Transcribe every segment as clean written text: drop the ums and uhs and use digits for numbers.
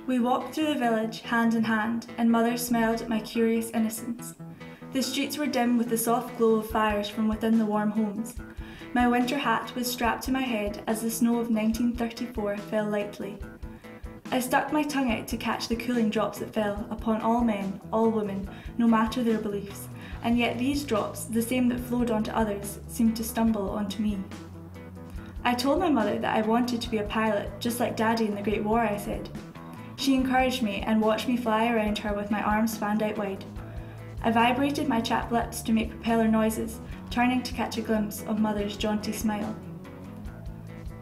We walked through the village, hand in hand, and Mother smiled at my curious innocence. The streets were dim with the soft glow of fires from within the warm homes. My winter hat was strapped to my head as the snow of 1934 fell lightly. I stuck my tongue out to catch the cooling drops that fell upon all men, all women, no matter their beliefs, and yet these drops, the same that flowed onto others, seemed to stumble onto me. I told my mother that I wanted to be a pilot, just like Daddy in the Great War, I said. She encouraged me and watched me fly around her with my arms spanned out wide. I vibrated my chapped lips to make propeller noises, turning to catch a glimpse of Mother's jaunty smile.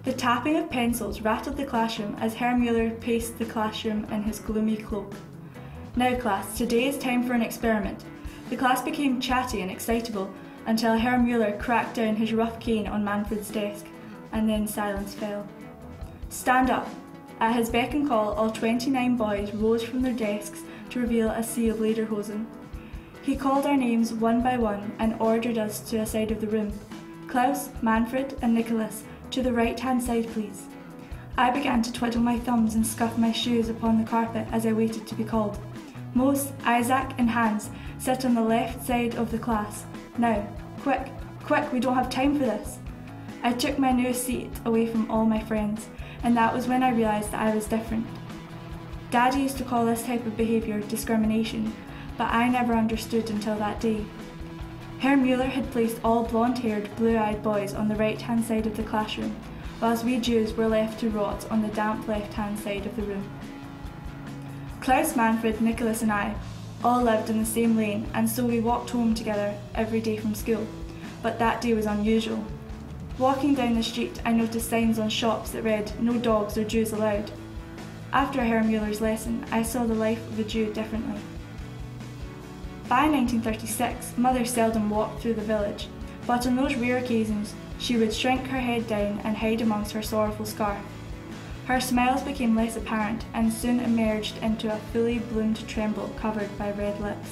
The tapping of pencils rattled the classroom as Herr Mueller paced the classroom in his gloomy cloak. Now class, today is time for an experiment. The class became chatty and excitable until Herr Mueller cracked down his rough cane on Manfred's desk, and then silence fell. Stand up! At his beck and call, all 29 boys rose from their desks to reveal a sea of lederhosen. He called our names one by one and ordered us to a side of the room. Klaus, Manfred, and Nicholas, to the right-hand side, please. I began to twiddle my thumbs and scuff my shoes upon the carpet as I waited to be called. Mose, Isaac, and Hans sit on the left side of the class. Now, quick, quick, we don't have time for this. I took my new seat away from all my friends, and that was when I realised that I was different. Daddy used to call this type of behaviour discrimination, but I never understood until that day. Herr Mueller had placed all blonde-haired, blue-eyed boys on the right-hand side of the classroom, whilst we Jews were left to rot on the damp left-hand side of the room. Klaus, Manfred, Nicholas and I all lived in the same lane, and so we walked home together every day from school, but that day was unusual. Walking down the street, I noticed signs on shops that read, "No dogs or Jews allowed." After Herr Mueller's lesson, I saw the life of a Jew differently. By 1936, Mother seldom walked through the village, but on those rare occasions, she would shrink her head down and hide amongst her sorrowful scarf. Her smiles became less apparent and soon emerged into a fully bloomed tremble covered by red lips.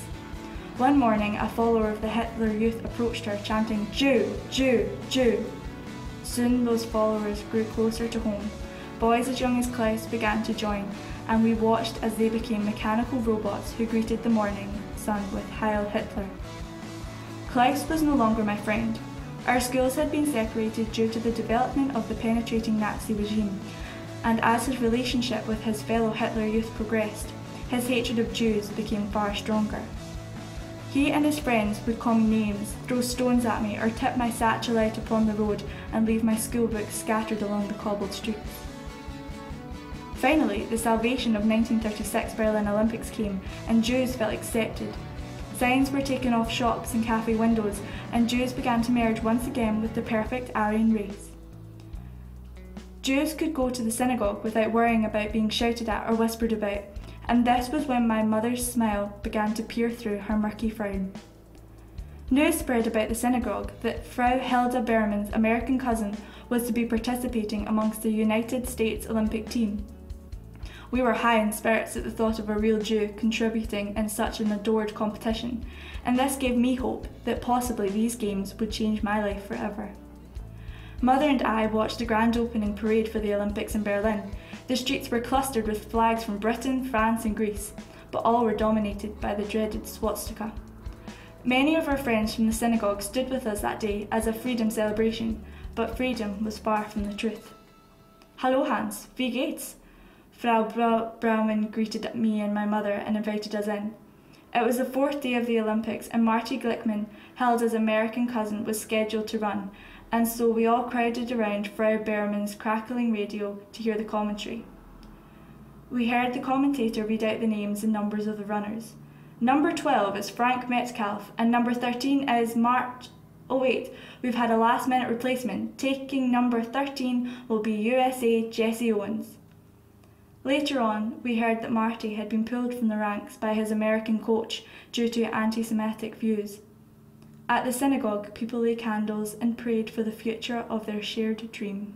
One morning, a follower of the Hitler Youth approached her, chanting, "Jew, Jew, Jew." Soon those followers grew closer to home. Boys as young as Klaus began to join, and we watched as they became mechanical robots who greeted the morning sun with Heil Hitler. Klaus was no longer my friend. Our schools had been separated due to the development of the penetrating Nazi regime, and as his relationship with his fellow Hitler Youth progressed, his hatred of Jews became far stronger. He and his friends would call me names, throw stones at me, or tip my satchel out upon the road and leave my schoolbooks scattered along the cobbled streets. Finally, the salvation of 1936 Berlin Olympics came, and Jews felt accepted. Signs were taken off shops and cafe windows, and Jews began to merge once again with the perfect Aryan race. Jews could go to the synagogue without worrying about being shouted at or whispered about, and this was when my mother's smile began to peer through her murky frown. News spread about the synagogue that Frau Hilda Berman's American cousin was to be participating amongst the United States Olympic team. We were high in spirits at the thought of a real Jew contributing in such an adored competition, and this gave me hope that possibly these games would change my life forever. Mother and I watched the grand opening parade for the Olympics in Berlin. The streets were clustered with flags from Britain, France and Greece, but all were dominated by the dreaded swastika. Many of our friends from the synagogue stood with us that day as a freedom celebration, but freedom was far from the truth. "Hallo Hans, wie geht's?" Frau Braumann greeted me and my mother and invited us in. It was the fourth day of the Olympics, and Marty Glickman, Hilda's American cousin, was scheduled to run, and so we all crowded around Frau Berman's crackling radio to hear the commentary. We heard the commentator read out the names and numbers of the runners. Number 12 is Frank Metcalf, and number 13 is Oh wait, we've had a last-minute replacement. Taking number 13 will be USA Jesse Owens. Later on, we heard that Marty had been pulled from the ranks by his American coach due to anti-Semitic views. At the synagogue, people lit candles and prayed for the future of their shared dream.